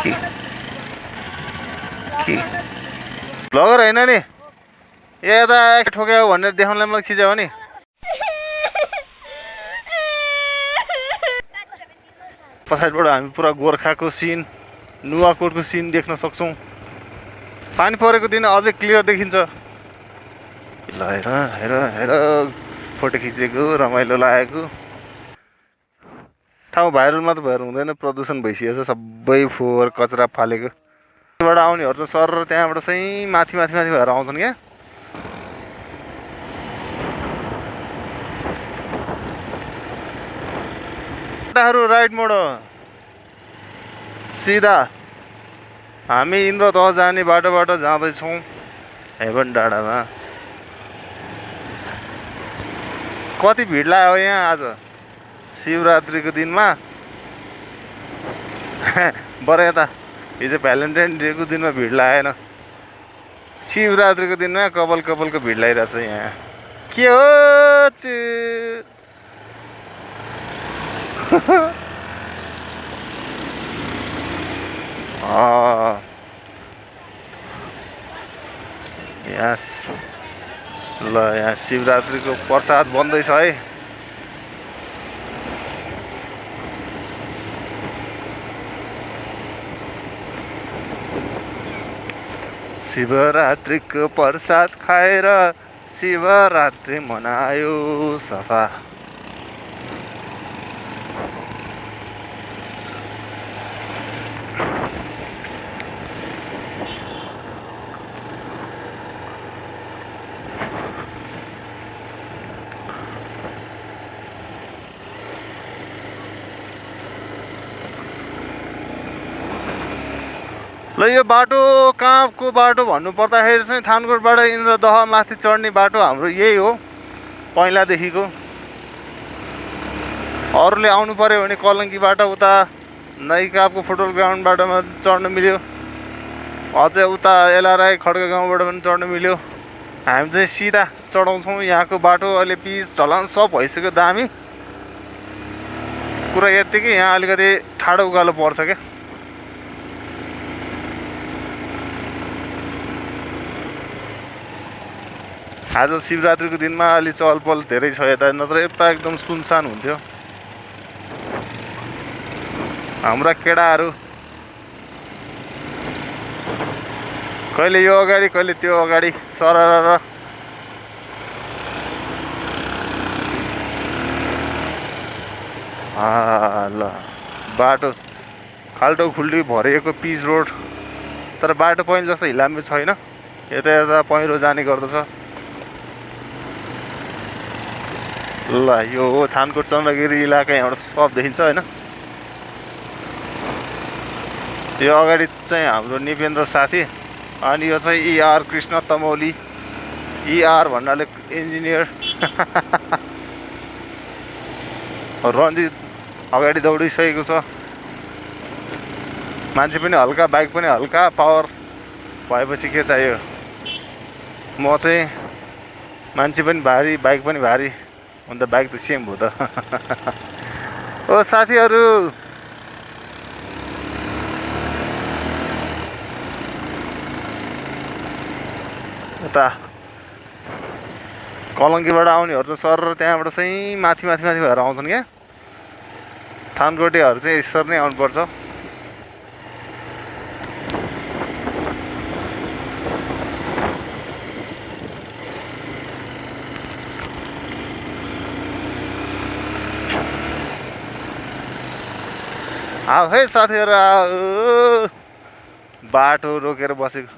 के ब्लगर होइन नि यता ठोक्यो भनेर देखाउनलाई मलाई खिच्यो नि पछाडिबाट हामी पुरा गोर्खाको सिन नुवाकोटको सिन देख्न सक्छौँ पानी परेको दिन अझै क्लियर देखिन्छ ल हेर हेर हेर फोटो खिचेको रमाइलो लागेको ठाउँ भाइरल मात्र भएर हुँदैन प्रदूषण भइसकेको छ सबै फोहोर कचरा फालेको बाट आउनेहरू त सर त्यहाँबाट चाहिँ माथि माथि माथि भएर आउँछन् क्या राइट मोड सिधा हामी इन्द्रदह जाने बाटोबाट जाँदैछौँ हेभन डाँडामा कति भिड लाग्यो यहाँ आज शिवरात्रिको दिनमा बरु यता हिजो भ्यालेन्टाइन डेको दिनमा भिड लागेन शिवरात्रिको दिनमा कपाल कपालको भिड लागिरहेछ यहाँ के हो यस ल यहाँ शिवरात्रिको प्रसाद बन्दैछ है शिवरात्रिको प्रसाद खाएर शिवरात्रि मनायो सफा ल यो बाटो कहाँको बाटो भन्नु पर्दाखेरि चाहिँ थानकोटबाट इन्द्रदह माथि चढ्ने बाटो हाम्रो यही हो पहिलादेखिको अरूले आउनु पर्यो भने कलङ्कीबाट उता नैकापको फुटबल ग्राउन्डबाट चढ्न मिल्यो अझै उता एलआरआई खड्का गाउँबाट पनि चढ्न मिल्यो हामी चाहिँ सिधा चढाउँछौँ यहाँको बाटो अहिले पिच ढलान सब भइसक्यो दामी कुरा यत्तिकै यहाँ अलिकति ठाडो उकालो पर्छ क्या आज शिवरात्रिको दिनमा अलि चहलपहल धेरै छ यता नत्र यता एकदम सुनसान हुन्थ्यो हाम्रा केटाहरू कहिले यो अगाडि कहिले त्यो अगाडि सरर ल बाटो खाल्टो खुल्टी भरिएको पिच रोड तर बाटो पहिला जस्तो हिलामी छैन यता यता पहिरो जाने गर्दछ ल यो हो थानकोट चन्द्रगिरी इलाका यहाँबाट सब देखिन्छ होइन यो अगाडि चाहिँ हाम्रो निपेन्द्र साथी अनि यो चाहिँ इआर कृष्ण तमौली इआर भन्नाले इन्जिनियर रन्जित अगाडि दौडिसकेको छ मान्छे पनि हल्का बाइक पनि हल्का पावर भएपछि के चाहियो म चाहिँ मान्छे पनि भारी बाइक पनि भारी अन्त बाइक त सेम हो त ओ साथीहरू यता कलङ्कीबाट आउनेहरू त सर त्यहाँबाट चाहिँ माथि माथि माथि भएर आउँछन् क्या थानकोटेहरू चाहिँ यसरी नै आउनुपर्छ आऊ है साथीहरू आऊ बाटो रोकेर बसेको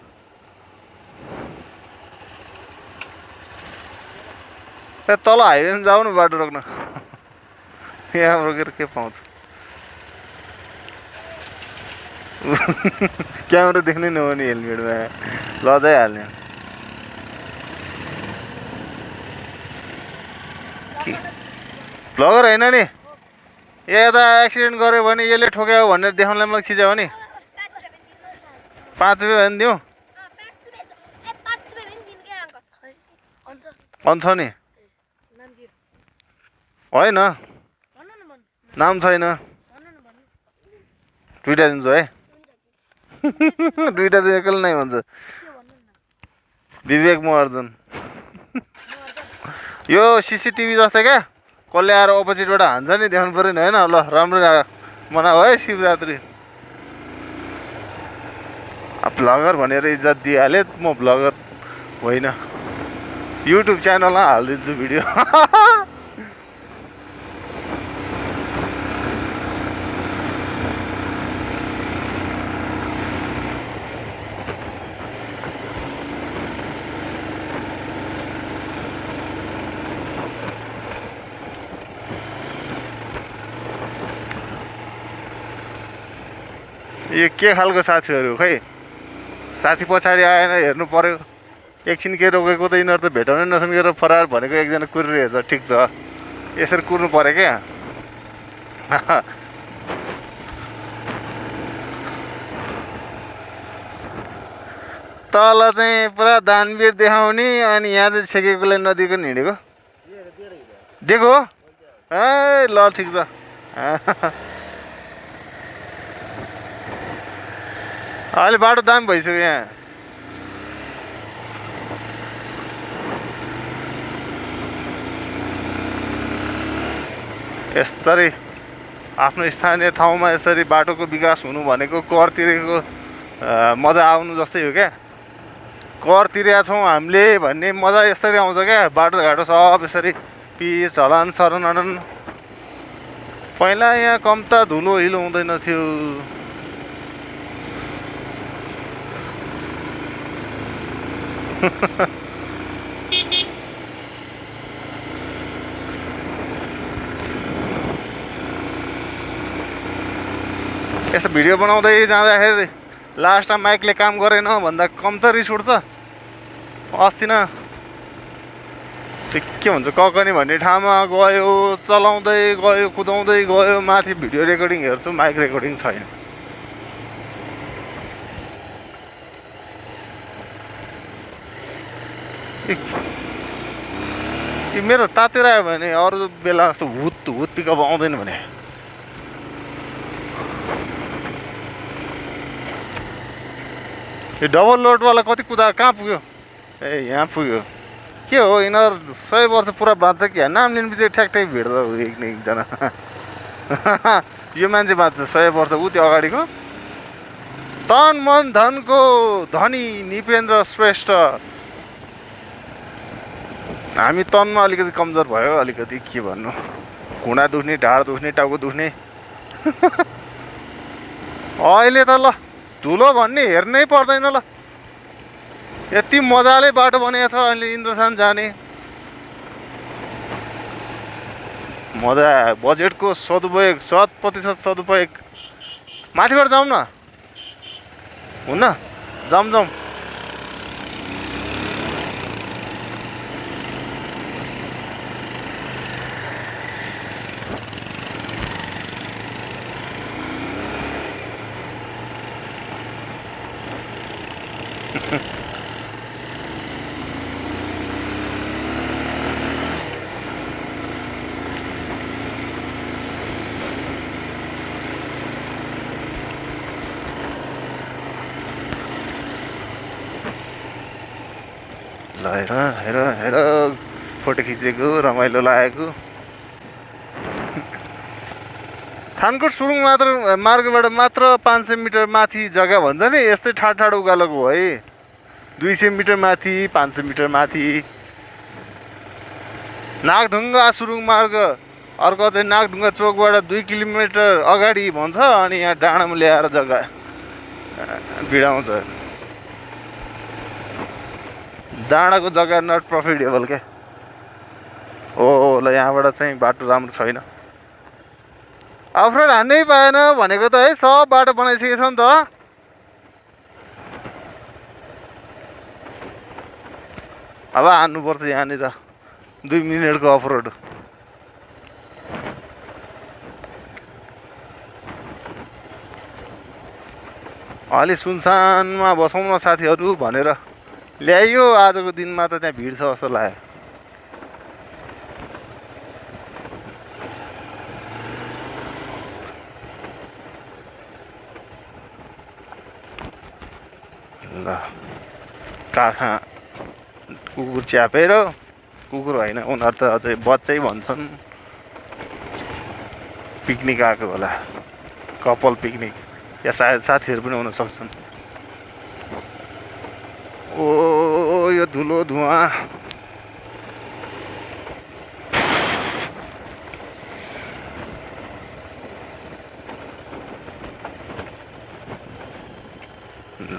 तल हाइवेमा जाऊ न बाटो रोक्न यहाँ रोकेर के पाउँछ क्यामेरा देख्नै नहुने नि हेलमेटमा लजाइहाल्ने भ्लगर होइन नि यता एक्सिडेन्ट गऱ्यो भने यसले ठोक्यो भनेर देखाउनलाई मलाई खिच्यो नि 5 रुपियाँ भने दिउँ हुन्छ नि होइन नाम छैन दुइटा दिन्छु है दुईटा एक्लै नै भन्छ विवेक महर्जन यो सिसिटिभी जस्तै क्या कसले आएर अपोजिटबाट हान्छ नि देखाउनु पऱ्यो नि होइन ल राम्रो मनाऊ है शिवरात्रि भ्लगर भनेर इज्जत दिइहाले म भ्लगर होइन युट्युब च्यानलमा हालिदिन्छु भिडियो यो के खालको साथीहरू खै साथी पछाडि आएन हेर्नु पर्यो एकछिन के रोकेको त यिनीहरू त भेटाउनै नसकेर फरार भनेको एकजना कुरिरहेछ ठिक छ यसरी कुर्नु पर्यो क्या तल चाहिँ पुरा दानवीर देखाउने अनि यहाँ चाहिँ छेकेकोलाई नदिएको नि हिँडेको दिएको हो ए ल ठिक छ अहिले बाटो दामी भइसक्यो यहाँ यसरी आफ्नो स्थानीय ठाउँमा यसरी बाटोको विकास हुनु भनेको कर तिरेको मजा आउनु जस्तै हो क्या कर तिरेका छौँ हामीले भन्ने मजा यसरी आउँछ क्या बाटोघाटो सब यसरी पिच हलन सरन हलन पहिला यहाँ कम त धुलो हिलो हुँदैन थियो यस्तो भिडियो बनाउँदै जाँदाखेरि लास्टमा माइकले काम गरेन भन्दा कम त रिस उठ्छ अस्ति न के भन्छ ककनी भन्ने ठाउँमा गयो चलाउँदै गयो कुदाउँदै गयो माथि भिडियो रेकर्डिङ हेर्छु माइक रेकर्डिङ छैन यो मेरो तातेर आयो भने अरू बेला जस्तो हुत पिकअप आउँदैन भने यो डबल लोडवाला कति कुदा कहाँ पुग्यो ए यहाँ पुग्यो के हो यिनीहरू 100 वर्ष पुरा बाँच्छ कि नाम लिने बित्तिकै ठ्याक्ठ्याक भिड्छ एकजना यो मान्छे बाँच्छ 100 वर्ष ऊ त्यो अगाडिको तन मन धनको धनी निपेन्द्र श्रेष्ठ हामी तनमा अलिकति कमजोर भयो अलिकति के भन्नु घुँडा दुख्ने ढाड दुख्ने टाउको दुख्ने अहिले त ल धुलो भन्ने हेर्नै पर्दैन ल यति मजाले बाटो बनाएको छ अहिले इन्द्रसान जाने मजा बजेटको सदुपयोग 100% सदुपयोग माथिबाट जाउँ न हुन्न जाउँ ल हेर फोटो खिचेको रमाइलो लागेको थानकोट सुरुङ मार्गबाट मात्र 500 मिटर माथि जग्गा भन्छ नि यस्तै ठाडो उकालोको हो है 200 मिटर माथि 500 मिटर माथि नागढुङ्गा सुरुङ मार्ग अर्को चाहिँ नागढुङ्गा चोकबाट 2 किलोमिटर अगाडि भन्छ अनि यहाँ डाँडामा ल्याएर जग्गा भिडाउँछ डाँडाको जग्गा नट प्रफिटेबल क्या ओ ल यहाँबाट चाहिँ बाटो राम्रो छैन अफरोड हान्नै पाएन भनेको त है सब बाटो बनाइसकेको छ नि त अब हान्नुपर्छ यहाँनिर 2 मिनटको अफरोड अलि सुनसानमा बसौँ न साथीहरू भनेर ल्याइयो आजको दिनमा त त्यहाँ भिड छ जस्तो लाग्यो ल काखा कुकुर च्यापेर कुकुर होइन उनीहरू त अझै बच्चै भन्छन् पिकनिक आएको होला कपाल पिकनिक या सायद साथीहरू पनि हुन सक्छन् ओ यो धुलो धुवा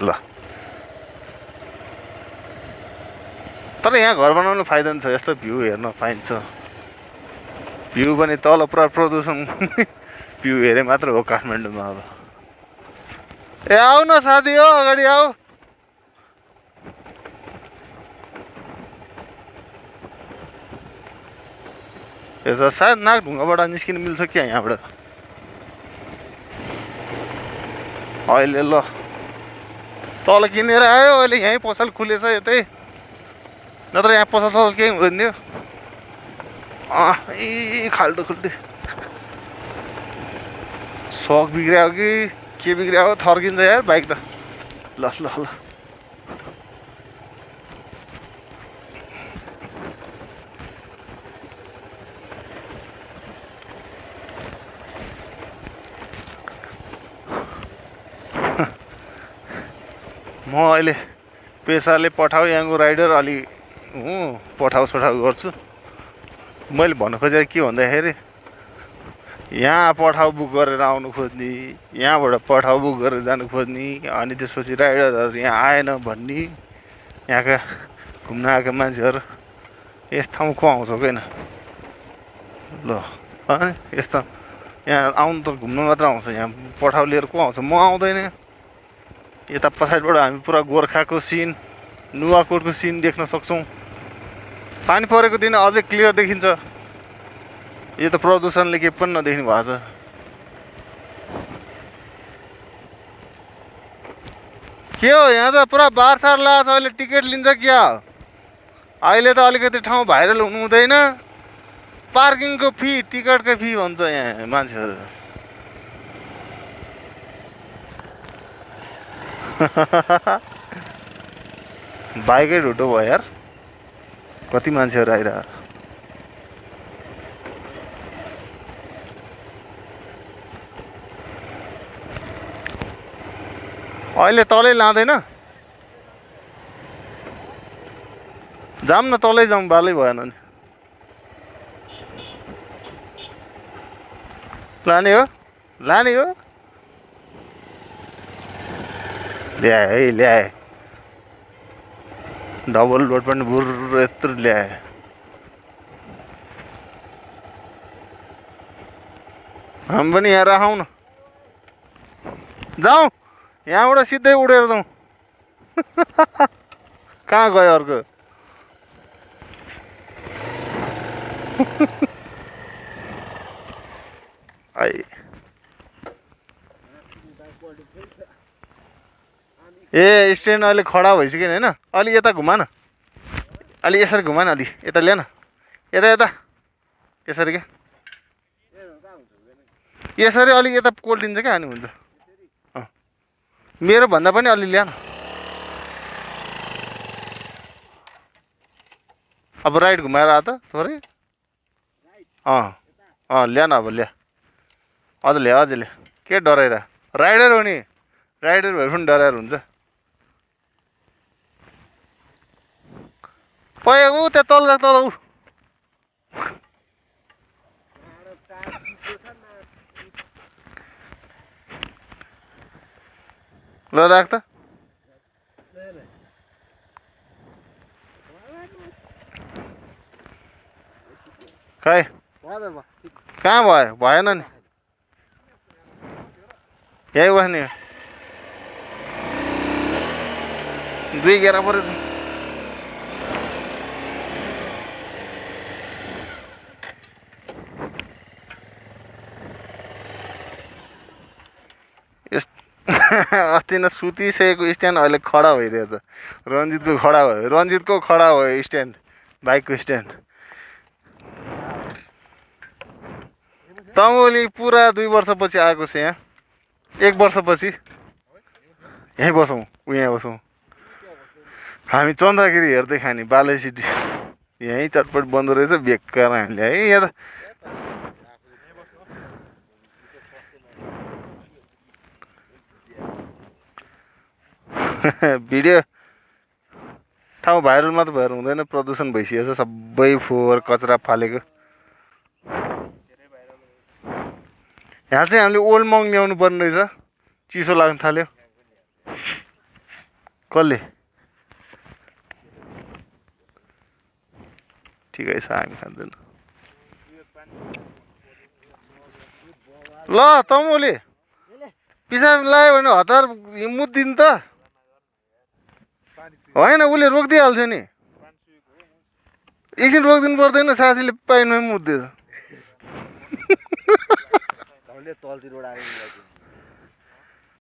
ल तर यहाँ घर बनाउनु फाइदा नि छ यस्तो भ्यू हेर्न पाइन्छ भ्यू पनि तल पुरा प्रदूषण भ्यू हेरे मात्र हो काठमाडौँमा अब ए आऊ न साथी हो अगाडि आऊ यो त सायद नागढुङ्गाबाट निस्किनु मिल्छ क्या यहाँबाट अहिले ल तल किनेर आयो अहिले यहीँ पसल खुलेछ यतै नत्र यहाँ पसल ससल केही हुँदैन थियो यी खाल्टो खुल्टी सक बिग्रियो कि के बिग्रियो थर्किन्छ यार बाइक त ल ल ल म अहिले पेसाले पठाऊ यहाँको राइडर अलि पठाउ सठाउ गर्छु मैले भन्नु खोजेको के भन्दाखेरि यहाँ पठाउ बुक गरेर आउनु खोज्ने यहाँबाट पठाउ बुक गरेर जानु खोज्ने अनि त्यसपछि राइडरहरू यहाँ आएन भन्ने यहाँका घुम्न आएका मान्छेहरू यस ठाउँ को आउँछ होइन ल अनि यस्तो यहाँ आउनु त घुम्नु मात्र आउँछ यहाँ पठाउ लिएर को आउँछ म आउँदैन यता पछाडिबाट हामी पुरा गोर्खाको सिन नुवाकोटको सिन देख्न सक्छौँ पानी परेको दिन अझै क्लियर देखिन्छ यो त प्रदूषणले के पनि नदेख्ने भएको छ के हो यहाँ त पुरा बारसार लाग्छ अहिले टिकट लिन्छ क्या अहिले त अलिकति ठाउँ भाइरल हुनु हुँदैन पार्किङको फी टिकटको फी भन्छ यहाँ मान्छेहरू बाइकै ढुटो भयो यार कति मान्छेहरू आइरह अहिले तलै लाँदैन जाऊँ न तलै जाऊँ बालै भएन नि लाने हो ल्याए है ल्याए डबल लोड पनि बुर्र यत्रो ल्याए हामी पनि यहाँ राखौँ न जाउँ यहाँबाट सिधै उडेर जाउँ कहाँ गयो अर्को आई ए स्ट्यान्ड अहिले खडा भइसक्यो होइन अलि यता घुमा न अलि यसरी घुमा न अलि यता ल्यान यता यता यसरी क्या यसरी अलिक यता कोल्टिन्छ क्या अनि हुन्छ मेरो भन्दा पनि अलि ल्यान अब राइट घुमाएर आ त थोरै ल्यान अब ल्या अझ ल्या के डराइरह राइडर हो नि राइडर भएर पनि डराएर हुन्छ पय ऊ त्यहाँ तल ऊ ल राख त खै कहाँ भयो भएन नि यही बस्ने 2 घेरा परेछ अस्ति न सुतिसकेको स्ट्यान्ड अहिले खडा भइरहेछ रन्जितको खडा भयो स्ट्यान्ड बाइकको स्ट्यान्ड तमोली पुरा 2 वर्षपछि आएको छ यहाँ 1 वर्षपछि यहीँ बसौँ यहाँ बसौँ हामी चन्द्रगिरी हेर्दै खाने बाले सिटी यहीँ चटपट बन्दो रहेछ बेकार हामीले है यहाँ त भिडियो ठाउँ भाइरल मात्र भएर हुँदैन प्रदूषण भइसकेको छ सबै फोहोर कचरा फालेको यहाँ चाहिँ हामीले ओल्ड मङ ल्याउनु पर्ने रहेछ चिसो लाग्न थाल्यो कसले ठिकै छ हामी खाँदैन ल तमोले पिसाब लगायो भने हतार मुद्दिन् त होइन उसले रोकिदिइहाल्छ नि एकछिन रोकिदिनु पर्दैन साथीले पाइनुमा मुद्दिन्छ तलतिरबाट आयो